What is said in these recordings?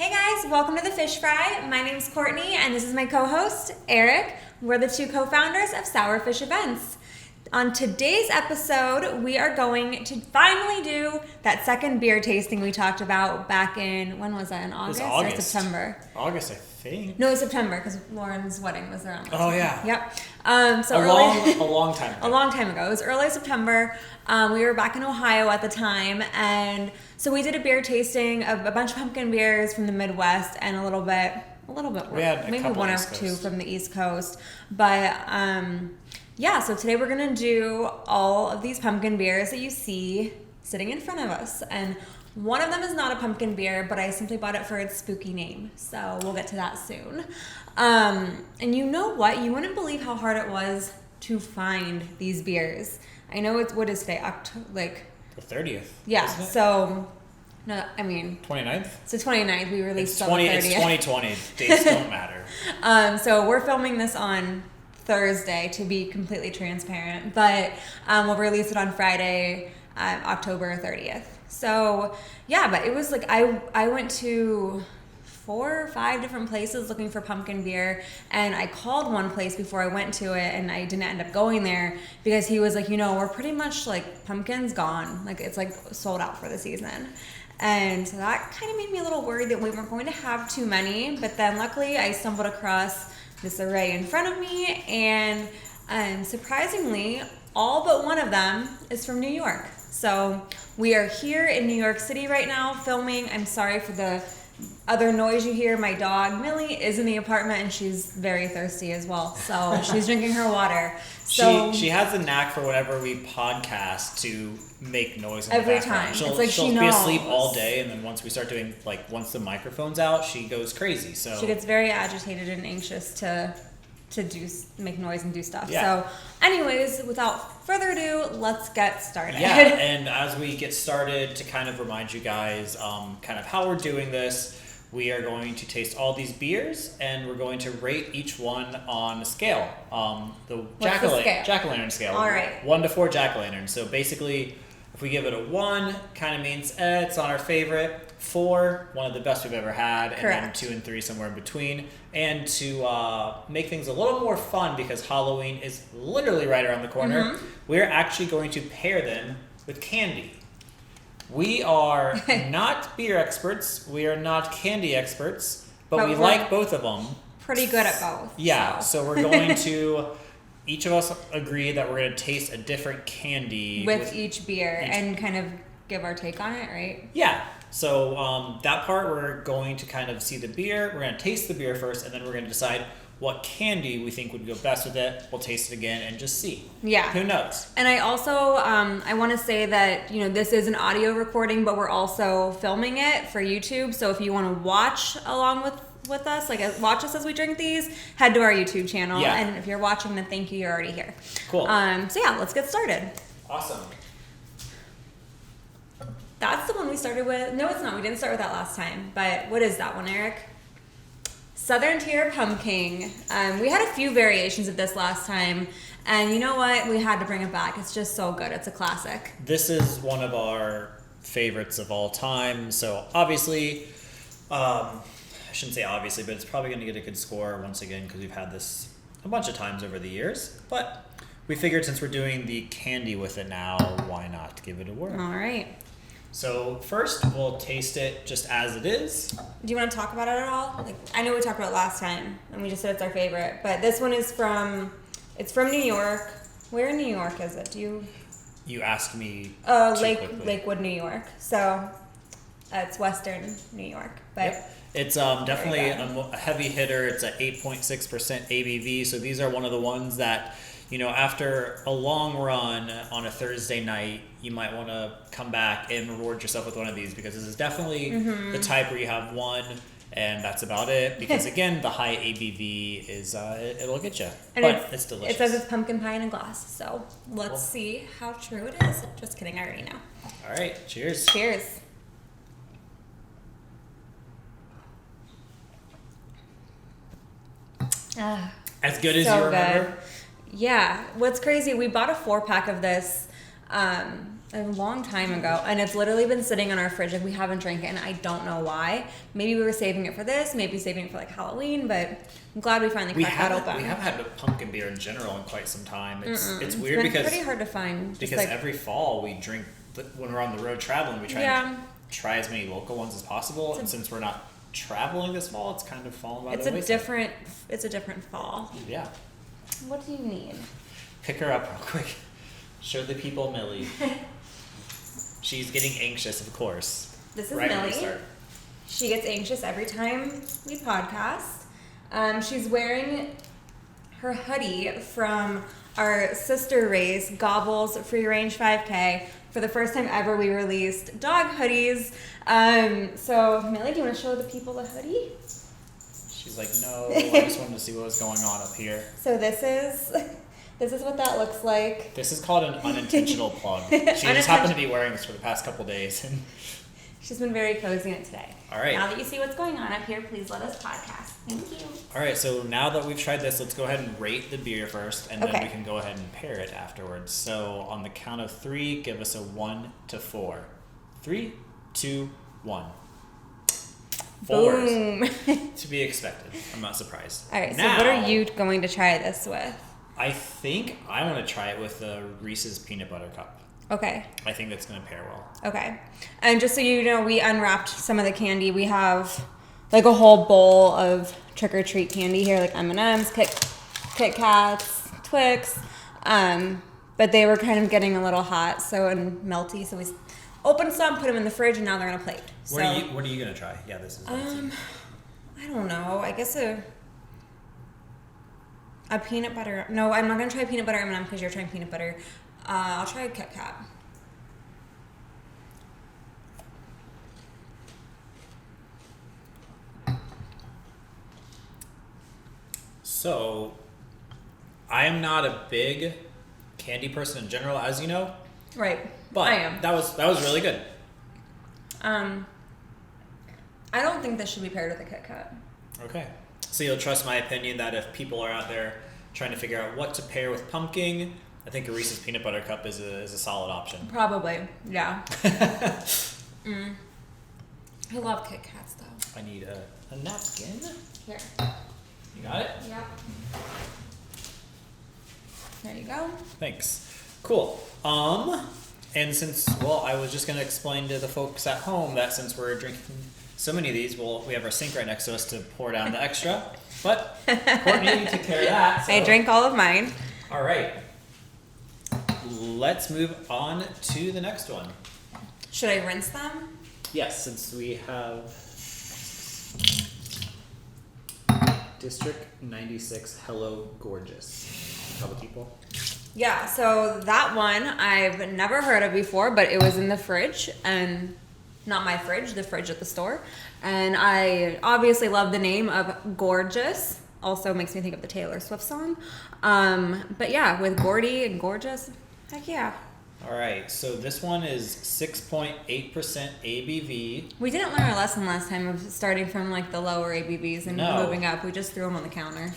Hey guys, welcome to the Fish Fry. My name's Courtney and this is my co-host, Eric. We're the two co-founders of Sour Fish Events. On today's episode, we are going to finally do that second beer tasting we talked about back in, when was that, in August or September? August, I think. No, it was September because Lauren's wedding was around. Oh, yeah. Yep. A long time ago. A long time ago. It was early September. We were back in Ohio at the time, and so we did a beer tasting of a bunch of pumpkin beers from the Midwest and a little bit. We had maybe one or two from the East Coast, but yeah. So today we're gonna do all of these pumpkin beers that you see sitting in front of us, and one of them is not a pumpkin beer, but I simply bought it for its spooky name. So we'll get to that soon. And you know what? You wouldn't believe how hard it was to find these beers. I know it's, what is today? The 30th. Yeah. So, no, I mean. 29th? It's the 29th. We released on the 30th. It's 2020. Dates don't matter. So we're filming this on Thursday to be completely transparent, but we'll release it on Friday, October 30th. So yeah, but it was like I went to 4 or 5 different places looking for pumpkin beer, and I called one place before I went to it, and I didn't end up going there because he was like, we're pretty much like pumpkin's gone, like it's like sold out for the season. And so that kind of made me a little worried that we weren't going to have too many, but then luckily I stumbled across this array in front of me, and surprisingly all but one of them is from New York. So we are here in New York City right now filming. I'm sorry for the other noise you hear. My dog Millie is in the apartment and she's very thirsty as well, so she's drinking her water. So she has a knack for whenever we podcast to make noise in every the background. time. It's like she'll she be knows. asleep all day, and then once we start doing, like, once the microphone's out, she goes crazy. So she gets very agitated and anxious to make noise and do stuff. Yeah. So anyways, without further ado, let's get started. Yeah, and as we get started, to kind of remind you guys kind of how we're doing this, we are going to taste all these beers, and we're going to rate each one on a scale. The jack-o'-lantern scale. All right. 1 to 4 jack-o'-lanterns. So basically, if we give it a 1, kind of means it's on our favorite. 4, one of the best we've ever had. Correct. And then 2 and 3, somewhere in between. And to make things a little more fun, because Halloween is literally right around the corner, we're actually going to pair them with candy. We are not beer experts. We are not candy experts, but we like both of them. Pretty good at both. Yeah, so we're going to, each of us agree that we're going to taste a different candy. With each beer and kind of give our take on it, right? Yeah. So that part, we're going to kind of see the beer. We're going to taste the beer first, and then we're going to decide what candy we think would go best with it. We'll taste it again and just see. Yeah. Who knows? And I also, I want to say that, this is an audio recording, but we're also filming it for YouTube. So if you want to watch along with us, watch us as we drink these, head to our YouTube channel. Yeah. And if you're watching, then thank you. You're already here. Cool. So yeah, let's get started. Awesome. That's the one we started with. No, it's not. We didn't start with that last time. But what is that one, Eric? Southern Tier Pumking. We had a few variations of this last time, and you know what? We had to bring it back. It's just so good. It's a classic. This is one of our favorites of all time. So obviously, I shouldn't say obviously, but it's probably going to get a good score once again because we've had this a bunch of times over the years. But we figured since we're doing the candy with it now, why not give it a whirl? All right. So first, we'll taste it just as it is. Do you want to talk about it at all? I know we talked about it last time, and we just said it's our favorite. But this one is from New York. Where in New York is it? You asked me. Lakewood, New York. So it's Western New York. But yep. It's definitely a heavy hitter. It's at 8.6% ABV. So these are one of the ones that, after a long run on a Thursday night, you might want to come back and reward yourself with one of these, because this is definitely the type where you have one and that's about it. Because again, the high ABV is it'll get you, but it's delicious. It says it's pumpkin pie in a glass, so let's see how true it is. Just kidding, I already know. All right, cheers. Cheers. As good as you remember. Good. Yeah. What's crazy, we bought a 4-pack of this a long time ago, and it's literally been sitting in our fridge. Like, we haven't drank it, and I don't know why. Maybe we were saving it for this, maybe saving it for like Halloween, but I'm glad we finally cracked that open. We haven't had a pumpkin beer in general in quite some time. It's weird been because pretty hard to find. Because like, every fall we drink when we're on the road traveling. We try and try as many local ones as possible, and since we're not traveling this fall, it's kind of fallen by the wayside. It's a different fall. Yeah. What do you need? Pick her up real quick. Show the people Millie. She's getting anxious, of course. This is Millie. She gets anxious every time we podcast. She's wearing her hoodie from our sister race, Gobble's Free Range 5K. For the first time ever, we released dog hoodies. So, Millie, do you want to show the people the hoodie? She's like, no, I just wanted to see what was going on up here. So this is what that looks like. This is called an unintentional plug. She just happened to be wearing this for the past couple days. She's been very cozy in it today. All right. Now that you see what's going on up here, please let us podcast. Thank you. All right, so now that we've tried this, let's go ahead and rate the beer first, and then we can go ahead and pair it afterwards. So on the count of 3, give us a 1 to 4. 3, 2, 1. 4. Boom. To be expected. I'm not surprised. All right, so what are you going to try this with? I think I want to try it with the Reese's Peanut Butter Cup. Okay. I think that's going to pair well. Okay. And just so you know, we unwrapped some of the candy. We have like a whole bowl of trick-or-treat candy here, like M&M's, Kit Kats, Twix. But they were kind of getting a little hot and melty, so we opened some, put them in the fridge, and now they're on a plate. What are you going to try? Yeah, this is I don't know. I guess a peanut butter. No, I'm not going to try peanut butter M&M because you're trying peanut butter. I'll try a Kit Kat. So, I am not a big candy person in general, as you know. Right. But I am. That was really good. I don't think this should be paired with a Kit Kat. Okay. So you'll trust my opinion that if people are out there trying to figure out what to pair with pumpkin, I think a Reese's Peanut Butter Cup is a solid option. Probably, yeah. I love Kit Kats though. I need a napkin. Here. You got it? Yep. There you go. Thanks. Cool. And since, I was just going to explain to the folks at home that since we're drinking so many of these, we have our sink right next to us to pour down the extra. But Courtney, you took care of that. So. I drank all of mine. All right. Let's move on to the next one. Should I rinse them? Yes, since we have District 96 Hello Gourd-geous. Tell the people. Yeah, so that one I've never heard of before, but it was in the fridge, and not my fridge, the fridge at the store. And I obviously love the name of Gourd-geous. Also makes me think of the Taylor Swift song. But yeah, with Gordy and Gourd-geous, heck yeah. All right, so this one is 6.8% ABV. We didn't learn our lesson last time of starting from like the lower ABVs and moving up. We just threw them on the counter.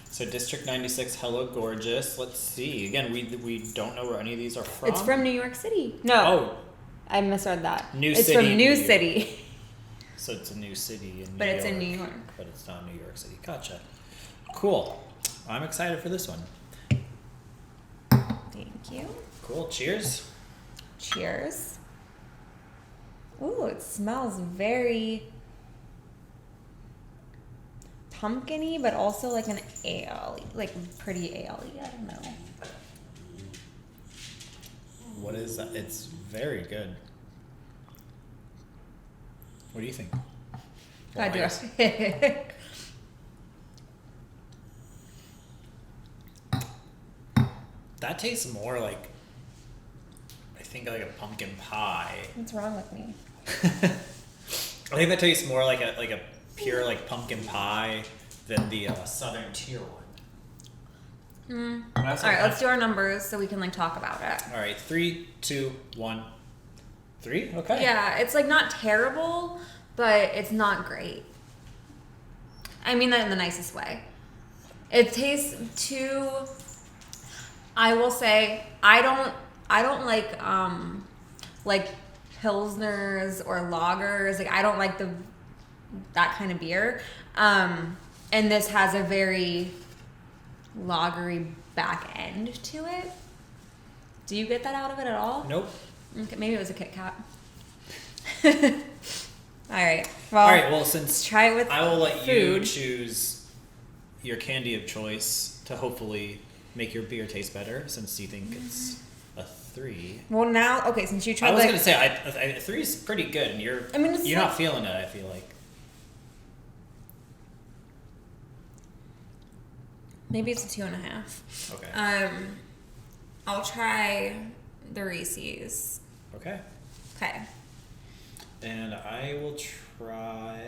So District 96 Hello Gourd-geous. Let's see. Again, we don't know where any of these are from. It's from New York City. No. Oh. I misread that. It's from New City. So it's a new city in New York. But it's in New York. But it's not New York City. Gotcha. Cool. I'm excited for this one. Thank you. Cool. Cheers. Cheers. Ooh, it smells very pumpkin-y, but also like an ale, like pretty ale-y. I don't know. What is that? It's very good. What do you think? I do. That tastes more like, I think, like a pumpkin pie. What's wrong with me? I think that tastes more like a pure like pumpkin pie than the Southern Tier one. All right, let's do our numbers so we can like talk about it. All right, 3, 2, 1, 3. Okay. Yeah, it's like not terrible, but it's not great. I mean that in the nicest way. It tastes too. I will say I don't like like pilsners or lagers. Like I don't like that kind of beer. And this has a very lagery back end to it. Do you get that out of it at all? Nope. Okay, maybe it was a Kit Kat. All right. Well, since try it with I will let you food. choose your candy of choice to hopefully make your beer taste better, since you think it's a 3. Well, now, okay, since you tried I was gonna say 3 is pretty good, and you're not feeling it. I feel like maybe it's a 2.5. Okay. I'll try the Reese's. Okay. Okay. And I will try.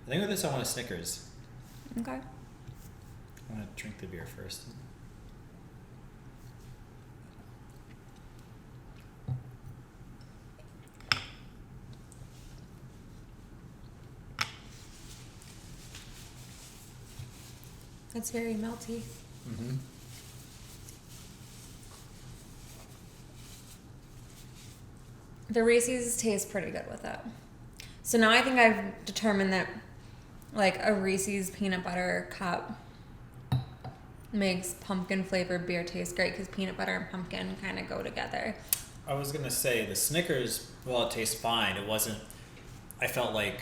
I think with this I want a Snickers. Okay. I want to drink the beer first. That's very melty. Mm-hmm. The Reese's tastes pretty good with it. So now I think I've determined that like a Reese's peanut butter cup makes pumpkin flavored beer taste great because peanut butter and pumpkin kind of go together. I was gonna say the Snickers, while it tastes fine, it wasn't. I felt like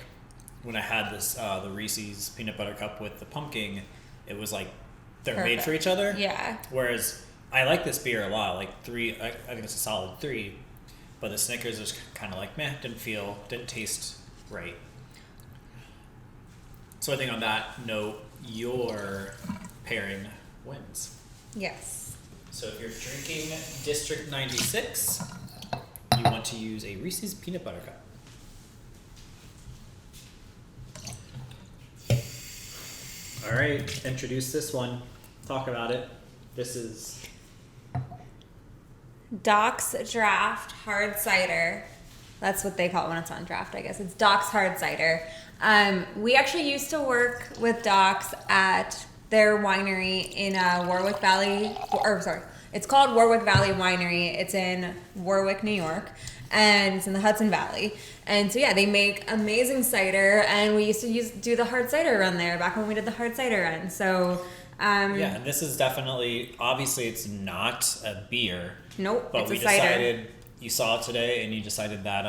when I had this the Reese's peanut butter cup with the pumpkin, it was like they're made for each other. Yeah. Whereas I like this beer a lot. Like 3, I think it's a solid 3. But the Snickers is kind of like meh. Didn't taste right. So I think on that note, your pairing wins. Yes. So if you're drinking District 96, you want to use a Reese's peanut butter cup. All right, introduce this one. Talk about it. This is Doc's Draft Hard Cider. That's what they call it when it's on draft, I guess. It's Doc's Hard Cider. We actually used to work with Doc's at their winery in Warwick Valley, it's called Warwick Valley Winery. It's in Warwick, New York, and it's in the Hudson Valley. And so, yeah, they make amazing cider, and we used to do the hard cider run there back when we did the hard cider run. So, yeah, and this is definitely, obviously it's not a beer. Nope, but it's we a cider. decided, you saw it today, and you decided that,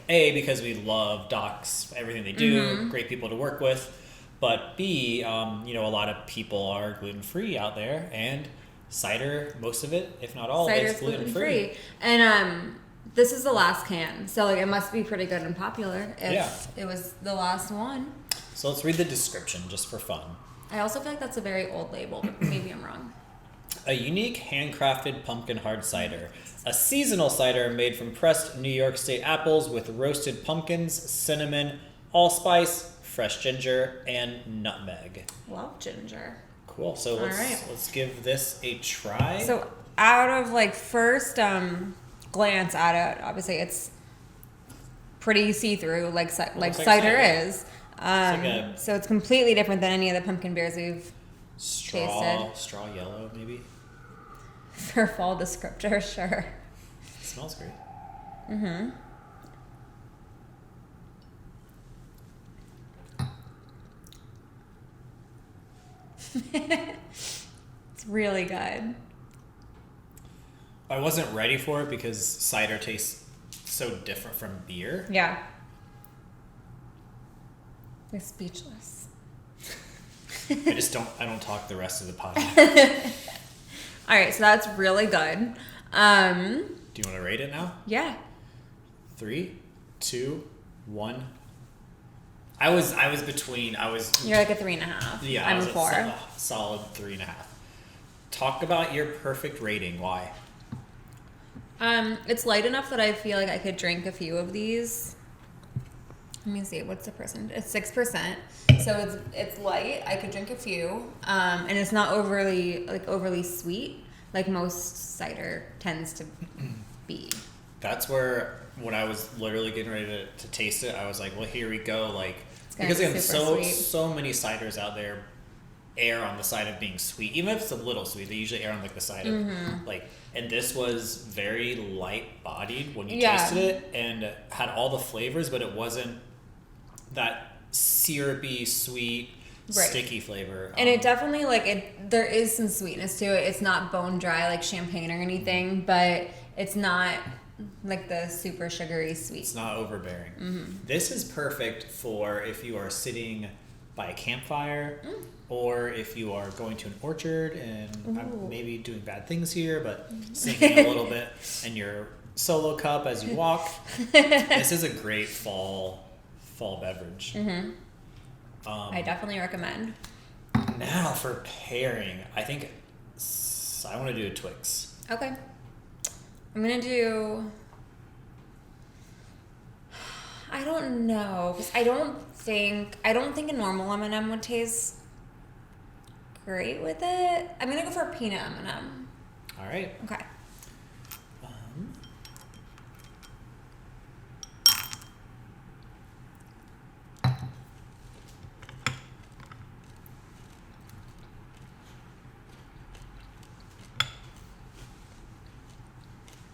A, because we love Doc's, everything they do, great people to work with, but B, a lot of people are gluten-free out there, and cider, most of it, if not all of it, is gluten-free. And this is the last can, so like it must be pretty good and popular if it was the last one. So let's read the description just for fun. I also feel like that's a very old label, but maybe I'm wrong. A unique handcrafted pumpkin hard cider. A seasonal cider made from pressed New York State apples with roasted pumpkins, cinnamon, allspice, fresh ginger, and nutmeg. Love ginger. Cool. So let's give this a try. So out of like first glance at it, obviously it's pretty see-through like cider is. So it's completely different than any of the pumpkin beers we've tasted. Straw yellow, maybe. For fall descriptor, sure. It smells great. Mm-hmm. It's really good. I wasn't ready for it because cider tastes so different from beer. Yeah. You're speechless. I don't talk the rest of the podcast. All right, so that's really good. Do you want to rate it now? Yeah. 3, 2, 1. I was between. You're like a 3.5. Yeah, I'm a 4. Solid 3.5. Talk about your perfect rating. Why? It's light enough that I feel like I could drink a few of these. Let me see. What's the percent? It's 6%. So it's light. I could drink a few. And it's not overly sweet like most cider tends to be. That's where when I was literally getting ready to taste it, I was like, well, here we go. Like, It's gonna because be again, super sweet. so many ciders out there, err on the side of being sweet, even if it's a little sweet. They usually err on like the side of like, and this was very light bodied when you tasted it, and had all the flavors, but it wasn't that syrupy, sweet, sticky flavor. And it definitely there is some sweetness to it. It's not bone dry like champagne or anything, but it's not like the super sugary sweet. It's not overbearing. This is perfect for if you are sitting by a campfire, or if you are going to an orchard and I'm maybe doing bad things here, but singing a little bit in your solo cup as you walk. This is a great fall beverage. I definitely recommend. Now for pairing, I think I want to do a Twix. Okay. I'm gonna do. I don't know, 'cause I don't think a normal M&M would taste great with it. I'm gonna go for a peanut M&M. All right. Okay.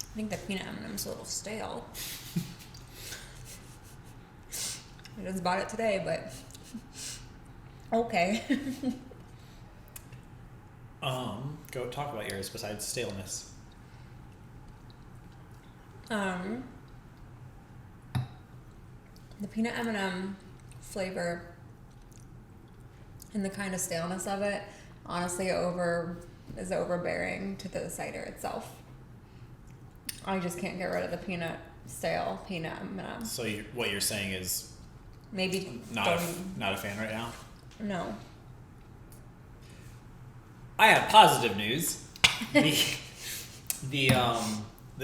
I think the peanut M&M's a little stale. I just bought it today, but okay. Go talk about yours besides staleness. The peanut M&M flavor and the kind of staleness of it honestly is overbearing to the cider itself. I just can't get rid of the stale peanut M&M. So what you're saying is maybe not a fan right now? No. I have positive news. The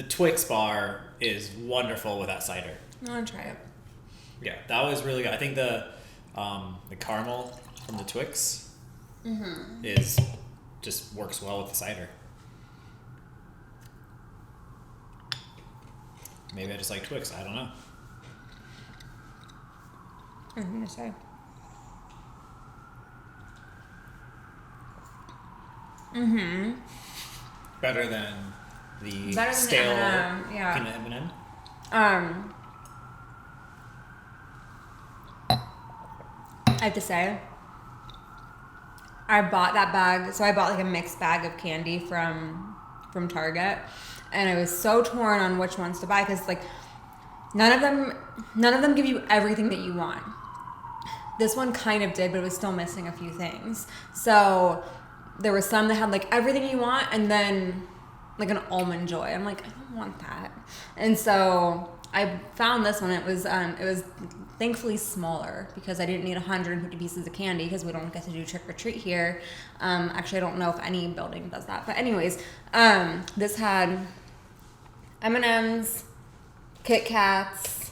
Twix bar is wonderful with that cider. I want to try it. Yeah, that was really good. I think the caramel from the Twix is just works well with the cider. Maybe I just like Twix. I don't know. I'm gonna say. Better than the stale M&M, yeah. peanut M&M. I have to say, I bought that bag. So I bought like a mixed bag of candy from Target, and I was so torn on which ones to buy because like none of them give you everything that you want. This one kind of did, but it was still missing a few things. So there were some that had like everything you want, and then like an almond joy. I'm like, I don't want that. And so I found this one. It was thankfully smaller because I didn't need 150 pieces of candy because we don't get to do trick or treat here. Actually, I don't know if any building does that. But anyways, this had M&M's, Kit Kats,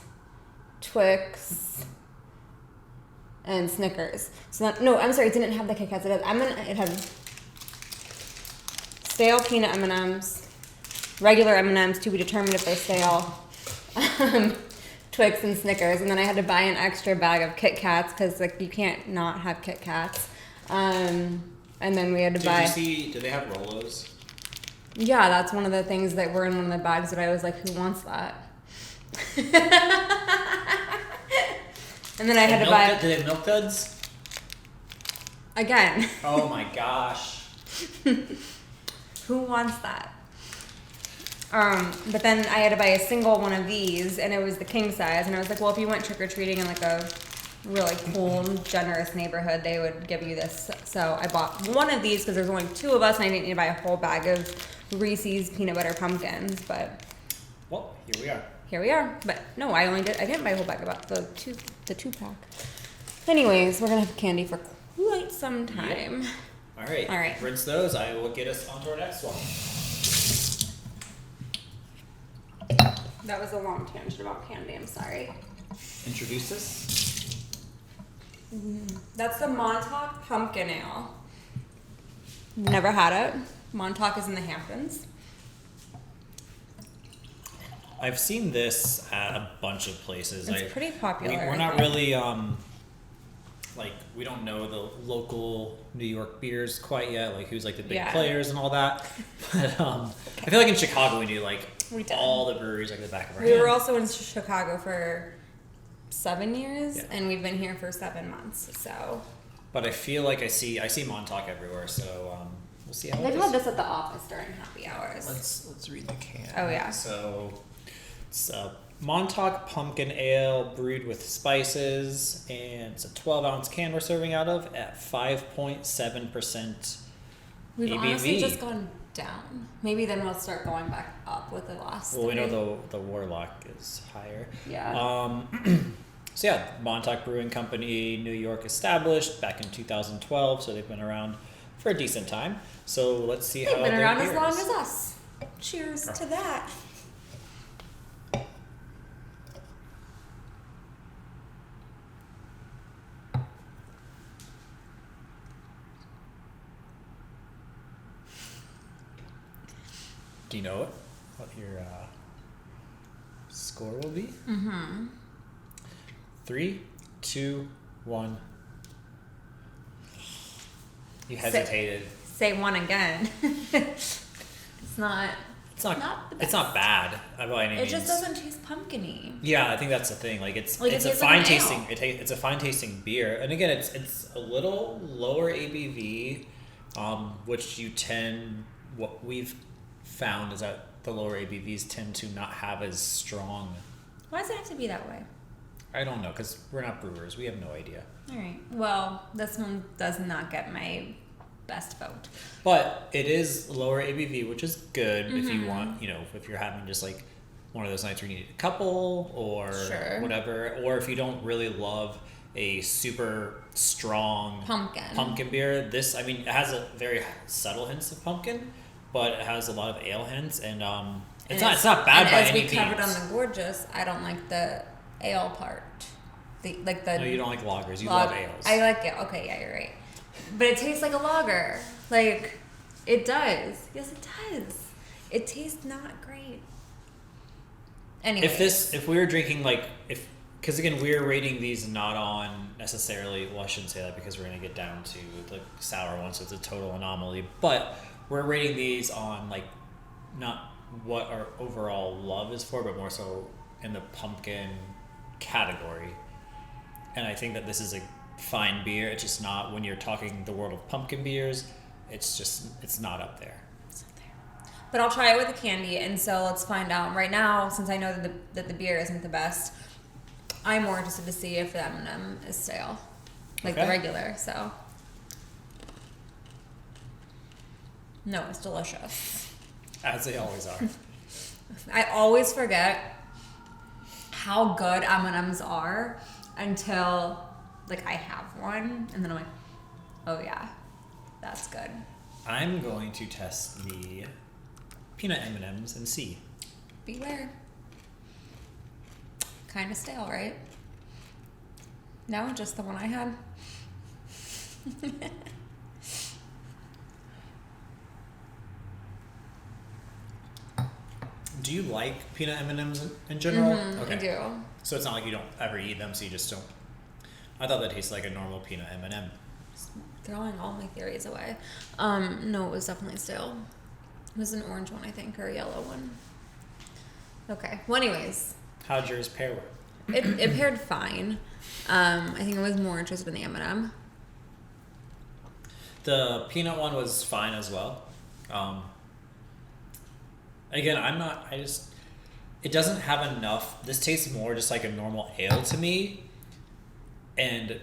Twix, and Snickers. No, I'm sorry, it didn't have the Kit Kats. It had stale peanut M&Ms, regular M&Ms to be determined if they're stale, Twix and Snickers, and then I had to buy an extra bag of Kit Kats because like you can't not have Kit Kats. And then we had to buy. Do they have Rolos? Yeah, that's one of the things that were in one of the bags that I was like, who wants that? And then I had to buy. Do they have Milk Duds? Again. Oh my gosh. Who wants that? But then I had to buy a single one of these, and it was the king size. And I was like, well, if you went trick-or-treating in like a really cool, generous neighborhood, they would give you this. So I bought one of these because there's only two of us, and I didn't need to buy a whole bag of Reese's peanut butter pumpkins. But well, here we are. Here we are. But no, I didn't buy a whole bag, about the two pack. Anyways, we're gonna have candy for quite some time. Yep. All right. Rinse those. I will get us onto our next one. That was a long tangent about candy. I'm sorry. Introduce us. That's the Montauk Pumpkin Ale. Never had it. Montauk is in the Hamptons. I've seen this at a bunch of places. It's pretty popular. We're not really like we don't know the local New York beers quite yet, like who's like the big Yeah. players and all that. But I feel like in Chicago we knew like We did. all the breweries like the back of our We hand. were also in Chicago for 7 years, Yeah. and we've been here for 7 months. So But I feel like I see Montauk everywhere, so we'll see how it they've is. had this at the office during happy hours. Let's read the can. Oh, yeah. So it's Montauk Pumpkin Ale brewed with spices, and it's a 12-ounce can we're serving out of at 5.7% We've ABV. honestly just gone down. Maybe then we'll start going back up with the last. Well, we know three. the Warlock is higher. Yeah. So yeah, Montauk Brewing Company, New York, established back in 2012, so they've been around for a decent time. So let's see how They've been their around beer as long is. as us. Cheers to that. Do you know what your score will be? Mm-hmm. 3, 2, 1. You hesitated. Say one again. It's not. It's not. Not the It's not best. bad by any It means. just doesn't taste pumpkiny. Yeah, I think that's the thing. Like it's Like, it it's a tastes like fine an tasting. ale. It's a fine tasting beer, and again, it's a little lower ABV, which what we've found is that the lower ABVs tend to not have as strong. Why does it have to be that way? I don't know, because we're not brewers. We have no idea. All right. Well, this one does not get my best vote. But it is lower ABV, which is good if you Mhm. want, if you're having just like one of those nights where you need a couple or Sure. whatever, or if you don't really love a super strong pumpkin beer. This, I mean, it has a very subtle hints of pumpkin, but it has a lot of ale hints, and it's not bad by any means. As we covered on the Gourd-geous, I don't like the ale part. No, you don't like lagers. You log- love ales. I like it. Okay, yeah, you're right. But it tastes like a lager. Like, it does. Yes, it does. It tastes not great. Anyway. If we were drinking because again we're rating these not on necessarily, well I shouldn't say that because we're going to get down to the sour one, so it's a total anomaly, but we're rating these on like not what our overall love is for, but more so in the pumpkin category. And I think that this is a fine beer. It's just not, when you're talking the world of pumpkin beers, it's not up there. But I'll try it with the candy, and so let's find out. Right now, since I know that the beer isn't the best, I'm more interested to see if the M&M is stale. Like the Okay. regular, so. No, it's delicious. As they always are. I always forget how good M&Ms are until, like, I have one, and then I'm like, oh yeah, that's good. I'm going to test the peanut M&Ms and see. Beware. Kind of stale, right? No, just the one I had. Do you like peanut M&Ms in general? I do. So it's not like you don't ever eat them, so you just don't. I thought that tasted like a normal peanut M&M. Throwing all my theories away. No, it was definitely stale. It was an orange one, I think, or a yellow one. Okay. Well, anyways, How'd yours pair with? it paired fine. I think I was more interested in the M&M. The peanut one was fine as well. Again, it doesn't have enough. This tastes more just like a normal ale to me. And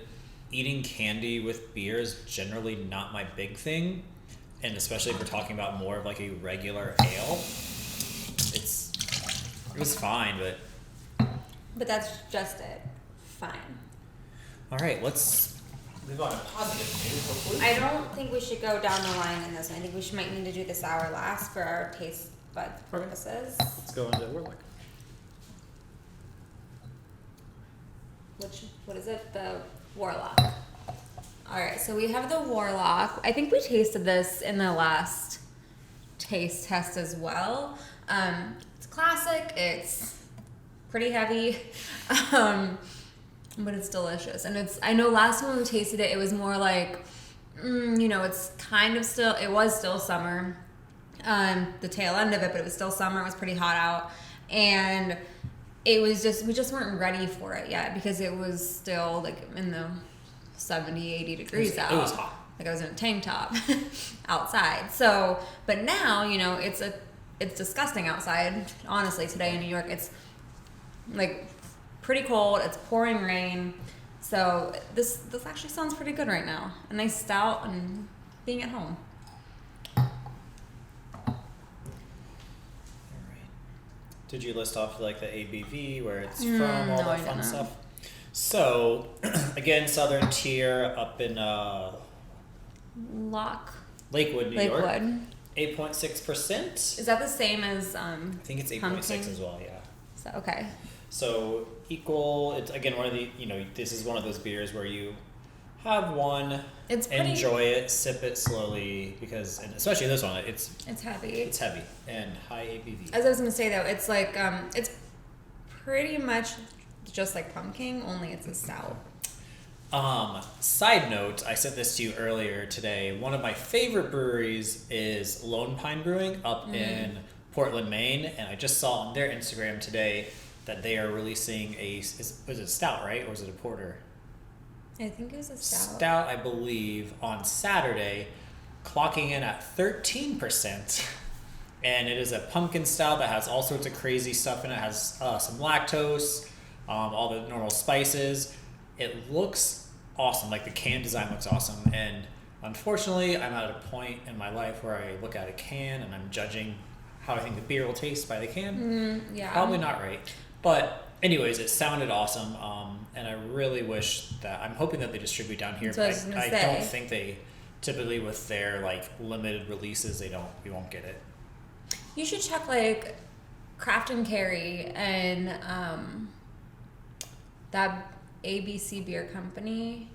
eating candy with beer is generally not my big thing. And especially if we're talking about more of like a regular ale. It was fine, but... But that's just it. Fine. All right, let's move on to positive news, hopefully. I don't think we should go down the line in this one. I think we might need to do the sour last for our taste bud purposes. Let's go into Warlock. What is it? The Warlock. All right, so we have the Warlock. I think we tasted this in the last taste test as well. It's classic. It's pretty heavy. but it's delicious. And I know last time we tasted it, it was more like, it's kind of still, it was still summer, the tail end of it, but it was still summer. It was pretty hot out. And it was just, we just weren't ready for it yet because it was still like in the 70, 80 degrees out. It was hot. Like I was in a tank top outside. So, but now, it's disgusting outside. Honestly, today in New York, it's like pretty cold. It's pouring rain. So this actually sounds pretty good right now. A nice stout and being at home. Did you list off like the ABV, where it's from, all that fun stuff? So, again, Southern Tier up in Lakewood, New York. 8.6%. Is that the same as I think it's 8.6 as well, yeah. So, okay. So equal. It's again one of the this is one of those beers where you have one, enjoy it, sip it slowly and especially this one, it's heavy. It's heavy and high ABV. As I was gonna say though, it's like it's pretty much just like Pumking, only it's a stout. Side note, I sent this to you earlier today. One of my favorite breweries is Lone Pine Brewing up in Portland, Maine, and I just saw on their Instagram today that they are releasing was it a stout, right? Or was it a porter? I think it was a stout. Stout, I believe, on Saturday, clocking in at 13%. And it is a pumpkin stout that has all sorts of crazy stuff in it. It has some lactose, all the normal spices. It looks awesome. Like the can design looks awesome. And unfortunately, I'm at a point in my life where I look at a can and I'm judging how I think the beer will taste by the can. Yeah. Probably not right. But anyways, it sounded awesome. And I really wish that, I'm hoping that they distribute down here. But I don't think they, typically with their like limited releases, we won't get it. You should check like Craft and Carry and that ABC Beer Company.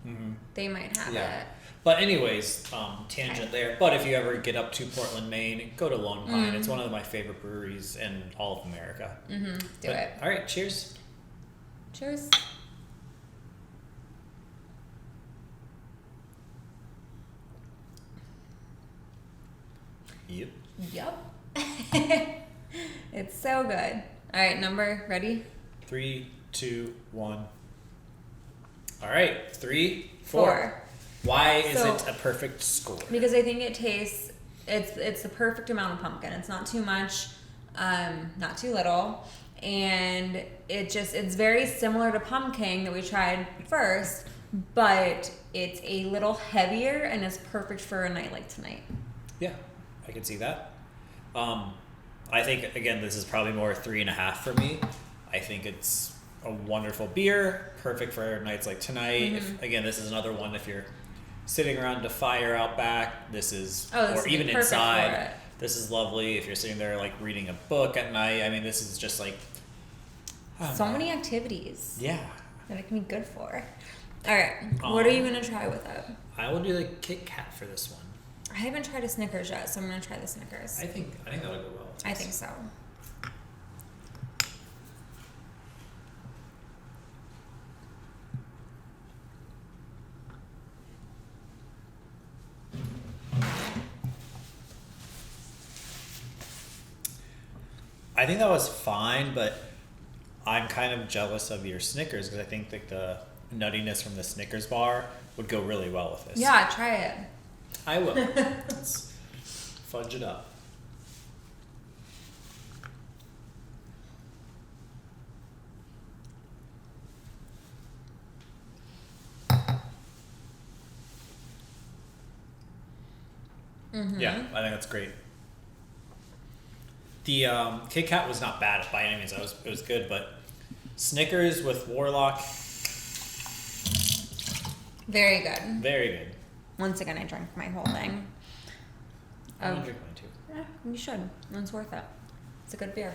They might have it. But anyways, tangent there. But if you ever get up to Portland, Maine, go to Lone Pine. It's one of my favorite breweries in all of America. Do it. All right, cheers. Cheers. Yep. It's so good. All right, number, ready? 3, 2, 1. All right, 3, 4. Why is it a perfect score? Because I think it tastes, it's the perfect amount of pumpkin. It's not too much, not too little. And it's very similar to Pumking that we tried first, but it's a little heavier and is perfect for a night like tonight. Yeah, I can see that. I think, again, this is probably more 3.5 for me. I think it's a wonderful beer, perfect for nights like tonight. Again, this is another one if you're sitting around a fire out back, or even inside, this is lovely. If you're sitting there like reading a book at night, I mean, this is just like many activities. Yeah, that it can be good for. All right, what are you gonna try with it? I will do the Kit Kat for this one. I haven't tried a Snickers yet, so I'm gonna try the Snickers. I think that'll go well. I think so. I think that was fine, but I'm kind of jealous of your Snickers because I think that the nuttiness from the Snickers bar would go really well with this. Yeah, try it. I will. Let's fudge it up. Yeah, I think that's great. The Kit Kat was not bad by any means. It was good, but Snickers with Warlock. Very good. Very good. Once again, I drank my whole thing. I'm gonna drink mine too. Yeah, you should. It's worth it. It's a good beer.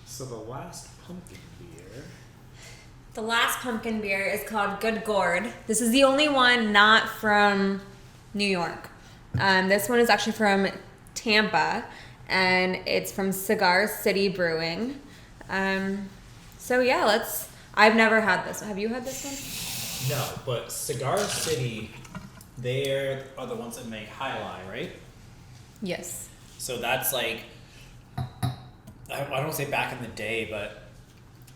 So the last pumpkin beer. The last pumpkin beer is called Good Gourd. This is the only one not from New York. This one is actually from Tampa, and it's from Cigar City Brewing. So yeah, I've never had this. Have you had this one? No, but Cigar City, they are the ones that make High Lie, right? Yes. So that's like, I don't say back in the day, but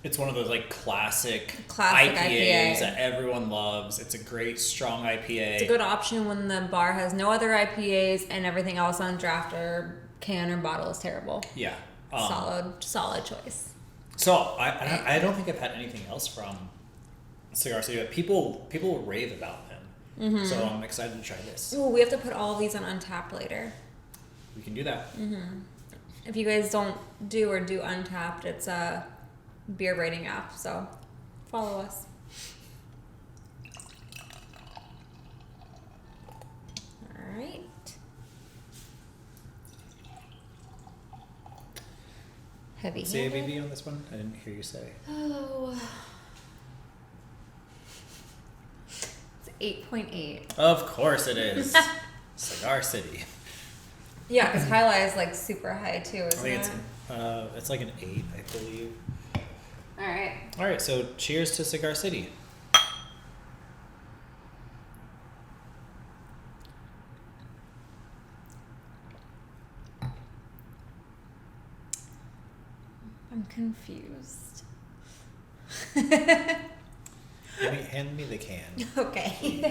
it's one of those like classic IPAs that everyone loves. It's a great, strong IPA. It's a good option when the bar has no other IPAs and everything else on draft or can or bottle is terrible. Yeah. Solid choice. So I don't think I've had anything else from Cigar City, but people rave about them. Mm-hmm. So I'm excited to try this. Ooh, we have to put all of these on Untappd later. We can do that. Mm-hmm. If you guys don't do Untappd, it's a beer rating app, so follow us. All right. Heavy. Say ABV on this one? I didn't hear you say. Oh. It's 8.8. Of course it is. Cigar City. Yeah, because High Lie is like super high too, isn't it? It's like an 8, I believe. All right, so cheers to Cigar City. I'm confused. Hand me the can. Okay.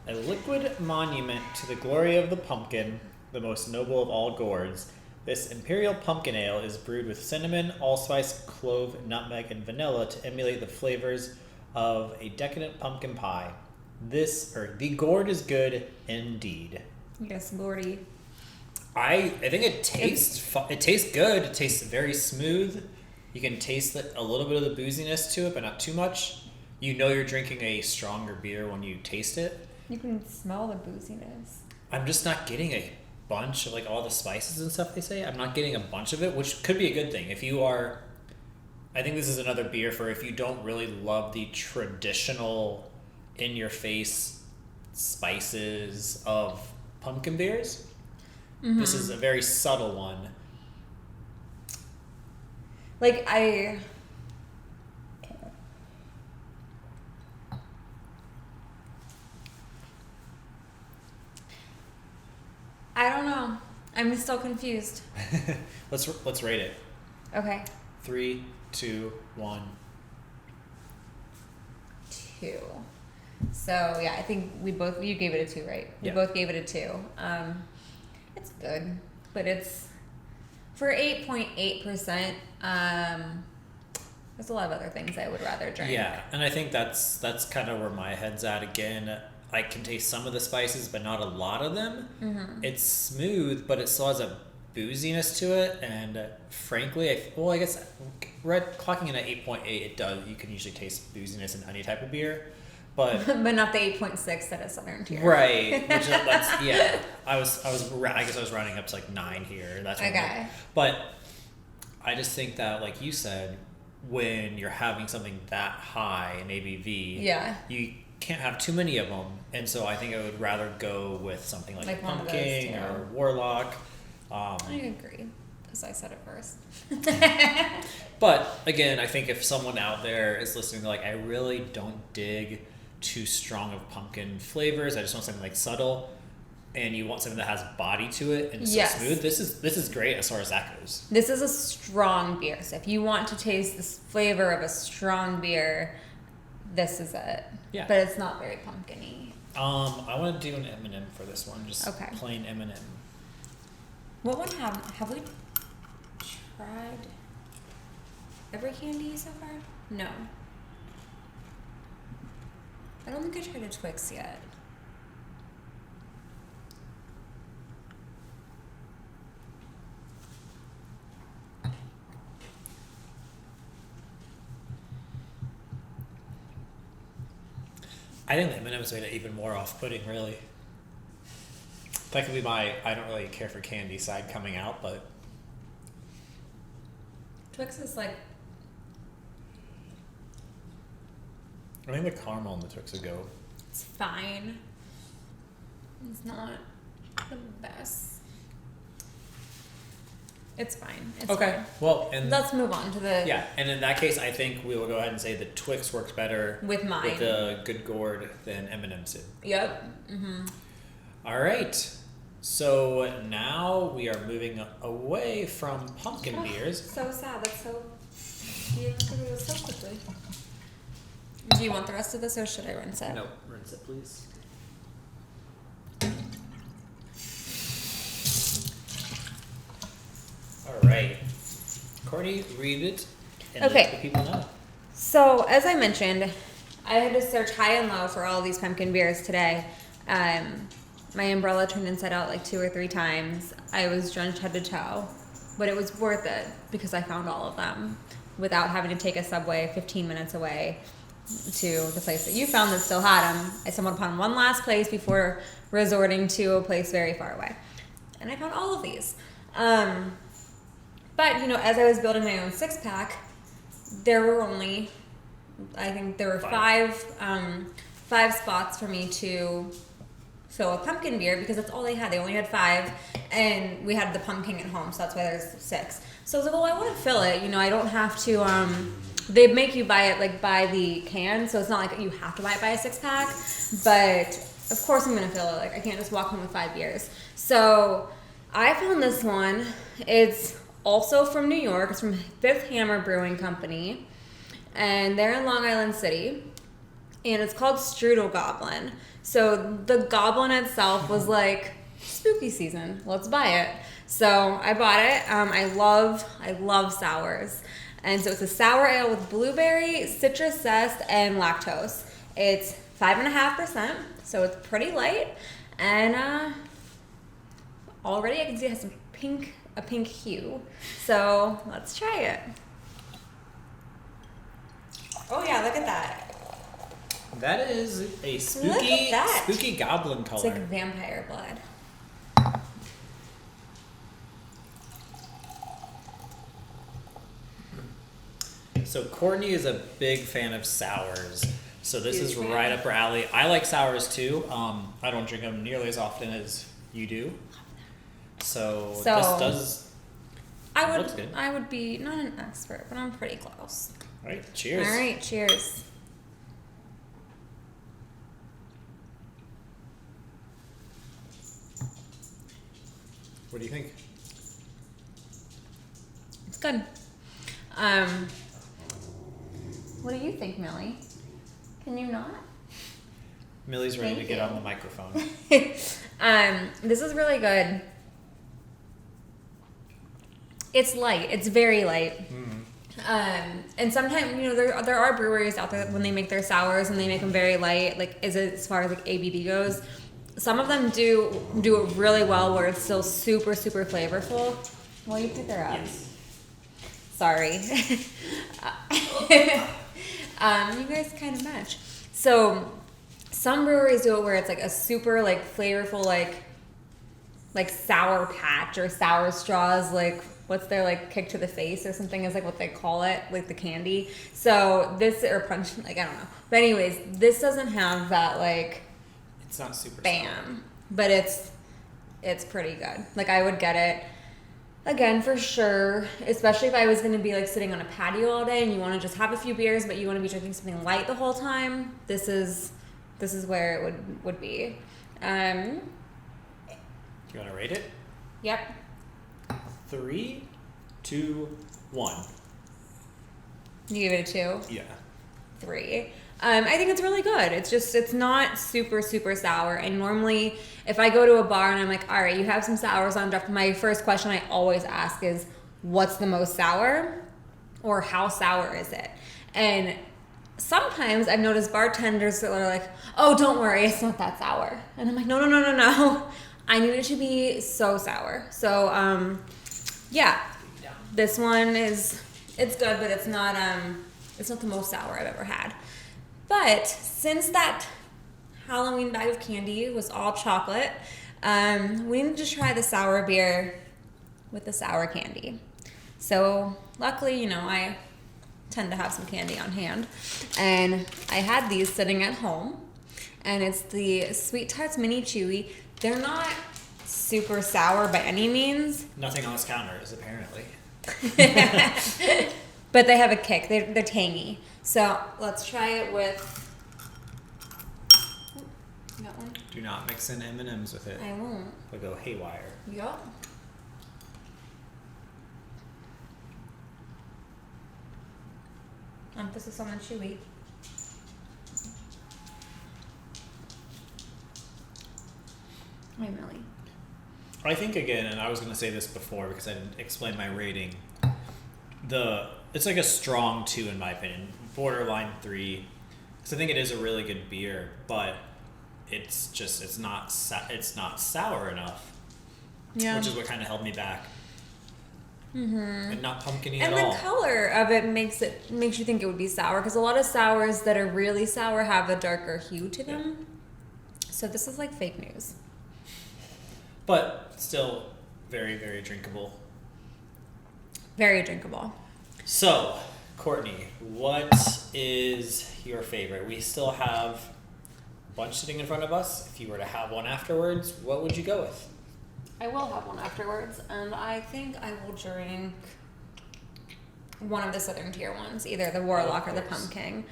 A liquid monument to the glory of the pumpkin, the most noble of all gourds. This imperial pumpkin ale is brewed with cinnamon, allspice, clove, nutmeg, and vanilla to emulate the flavors of a decadent pumpkin pie. The gourd is good indeed. Yes, Gordy. I think it tastes it tastes good. It tastes very smooth. You can taste a little bit of the booziness to it, but not too much. You know you're drinking a stronger beer when you taste it. You can smell the booziness. I'm just not getting a bunch of like all the spices and stuff they say. I'm not getting a bunch of it, which could be a good thing. I think this is another beer for if you don't really love the traditional in-your-face spices of pumpkin beers. Mm-hmm. This is a very subtle one. Like I don't know. I'm still confused. Let's rate it. Okay. 3, 2, 1. 2. So yeah, I think you gave it a 2, right? We both gave it a 2. It's good, but it's for 8.8%. There's a lot of other things I would rather drink. Yeah, and I think that's kind of where my head's at again. I can taste some of the spices, but not a lot of them. Mm-hmm. It's smooth, but it still has a booziness to it. And frankly, I guess clocking in at 8.8, it does. You can usually taste booziness in any type of beer, but but not the 8.6 that is Southern Tier. Right. I guess I was rounding up to like 9 here. That's okay. But I just think that, like you said, when you're having something that high in ABV, you can't have too many of them, and so I think I would rather go with something like Pumking or Warlock. I agree, because I said it first. But again, I think if someone out there is listening, like, I really don't dig too strong of pumpkin flavors. I just want something like subtle, and you want something that has body to it and so smooth. This is great as far as that goes. This is a strong beer, so if you want to taste this flavor of a strong beer, this is it. Yeah. But it's not very pumpkin-y. I want to do an M&M for this one. Just plain M&M. What one have we tried every candy so far? No. I don't think I tried a Twix yet. I think the M&M's made it even more off-putting, really. That could be my I don't really care for candy side coming out, but... Twix is like... I think the caramel and the Twix would go. It's fine. It's not the best. It's fine. It's Okay. fine. Well, and Let's move on to the yeah, and in that case, I think we will go ahead and say the Twix works better with mine. with the good gourd than M&M's did. Yep. Mm-hmm. All right. So now we are moving away from pumpkin beers. So sad. That's so. You look at it so quickly. Do you want the rest of this, or should I rinse it? No, rinse it, please. All right. Courtney, read it and Okay. let the people know. So, as I mentioned, I had to search high and low for all these pumpkin beers today. My umbrella turned inside out like 2 or 3 times. I was drenched head to toe, but it was worth it because I found all of them without having to take a subway 15 minutes away to the place that you found that still had them. I stumbled upon one last place before resorting to a place very far away. And I found all of these. But, you know, as I was building my own 6-pack, there were only, I think there were five spots for me to fill a pumpkin beer because that's all they had. They only had 5, and we had the Pumking at home, so that's why there's 6. So I was like, well, I want to fill it. You know, I don't have to, they make you buy it, like, by the can, so it's not like you have to buy it by a 6-pack, but of course I'm going to fill it. Like, I can't just walk home with 5 beers. So I found this one. It's also from New York. It's from Fifth Hammer Brewing Company, and they're in Long Island City, and it's called Strudel Goblin. So the Goblin itself was like, spooky season, let's buy it. So I bought it. I love sours, and so it's a sour ale with blueberry, citrus zest, and lactose. It's 5.5%, so it's pretty light, and already I can see it has a pink hue. So let's try it. Oh yeah, look at that. That is a Look at that. spooky goblin color. It's like vampire blood. So Courtney is a big fan of sours. So this is Huge fan. right up her alley. I like sours too. I don't drink them nearly as often as you do. So this does. Looks good. I would be not an expert, but I'm pretty close. All right, cheers. All right, cheers. What do you think? It's good. What do you think, Millie? Can you not? Millie's ready Thank to get you. on the microphone. This is really good. It's light. It's very light. And sometimes, you know, there are breweries out there that when they make their sours and they make them very light, like as far as like ABV goes. Some of them do it really well where it's still super, super flavorful. Will you pick her up? Yes. Sorry. You guys kind of match. So some breweries do it where it's like a super like flavorful like sour patch or sour straws, like what's their like kick to the face or something is like what they call it, like the candy. So this or punch, like I don't know. But anyways, this doesn't have that like It's not super bam, but it's pretty good. Like I would get it again for sure, especially if I was going to be like sitting on a patio all day and you want to just have a few beers, but you want to be drinking something light the whole time. This is where it would be. Do you want to rate it? Yep. 3, 2, 1. You give it a 2. Yeah. 3. I think it's really good. It's not super, super sour. And normally, if I go to a bar and I'm like, all right, you have some sours on draft, my first question I always ask is, what's the most sour? Or how sour is it? And sometimes I've noticed bartenders that are like, oh, don't worry, it's not that sour. And I'm like, no. I need it to be so sour. So, yeah. This one it's good, but it's not the most sour I've ever had. But since that Halloween bag of candy was all chocolate, we needed to try the sour beer with the sour candy. So luckily, you know, I tend to have some candy on hand. And I had these sitting at home. And it's the Sweet Tarts Mini Chewy They're not super sour by any means. Nothing on this counter is, apparently. But they have a kick. They're tangy. So let's try it with... You got one? Do not mix in M&Ms with it. I won't. They'll go haywire. Yup. Emphasis on the chewy. Wait, Millie. I think, again, and I was going to say this before because I didn't explain my rating, it's like a strong 2 in my opinion, borderline 3, because I think it is a really good beer, but it's not sour enough, Yeah. which is what kind of held me back. Mm-hmm. And not pumpkin-y And at all. the color of it makes you think it would be sour, because a lot of sours that are really sour have a darker hue to them. So this is like fake news. But still very, very drinkable. Very drinkable. So, Courtney, what is your favorite? We still have a bunch sitting in front of us. If you were to have one afterwards, what would you go with? I will have one afterwards, and I think I will drink one of the Southern Tier ones, either the Warlock or the Pumking.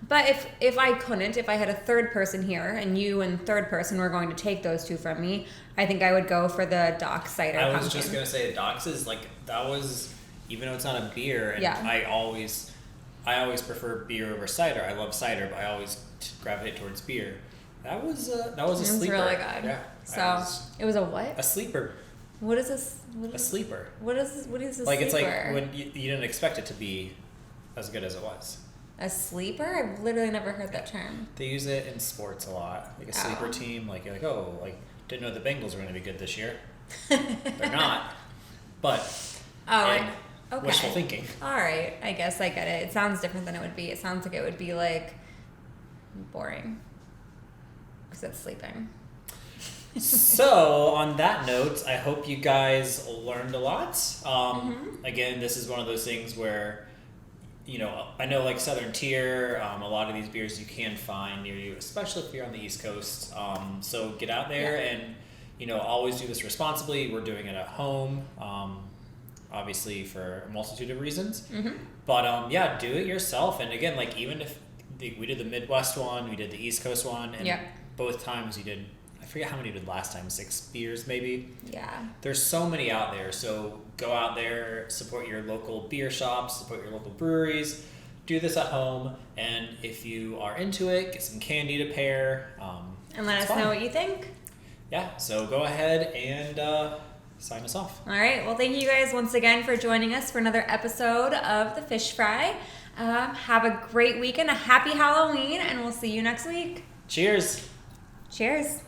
But if I couldn't, if I had a third person here, and you and third person were going to take those two from me, I think I would go for the Doc Cider Pumpkin. I was just going to say, Doc's is like, that was, even though it's not a beer, and Yeah. I always prefer beer over cider. I love cider, but I always gravitate towards beer. That was a It was sleeper. really good. Yeah. So, it was a what? A sleeper. What is this? A sleeper. What is this Like, sleeper? it's like when you didn't expect it to be as good as it was. A sleeper? I've literally never heard that term. They use it in sports a lot. Like a sleeper team, like you're like, oh, like didn't know the Bengals were going to be good this year. They're not. But Okay. wishful thinking. All right. I guess I get it. It sounds different than it would be. It sounds like it would be like boring because it's sleeping. So on that note, I hope you guys learned a lot. Again, this is one of those things where, you know, I know like Southern Tier, a lot of these beers you can find near you, especially if you're on the East Coast. So get out there and, you know, always do this responsibly. We're doing it at home, obviously for a multitude of reasons. But yeah, do it yourself. And again, like even if we did the Midwest one, we did the East Coast one, and both times you did, I forget how many you did last time, 6 beers maybe. Yeah. There's so many out there, so go out there, support your local beer shops, support your local breweries, do this at home, and if you are into it, get some candy to pair. And let us know what you think. Yeah, so go ahead and sign us off. All right. Well, thank you guys once again for joining us for another episode of The Fish Fry. Have a great weekend, a happy Halloween, and we'll see you next week. Cheers. Cheers.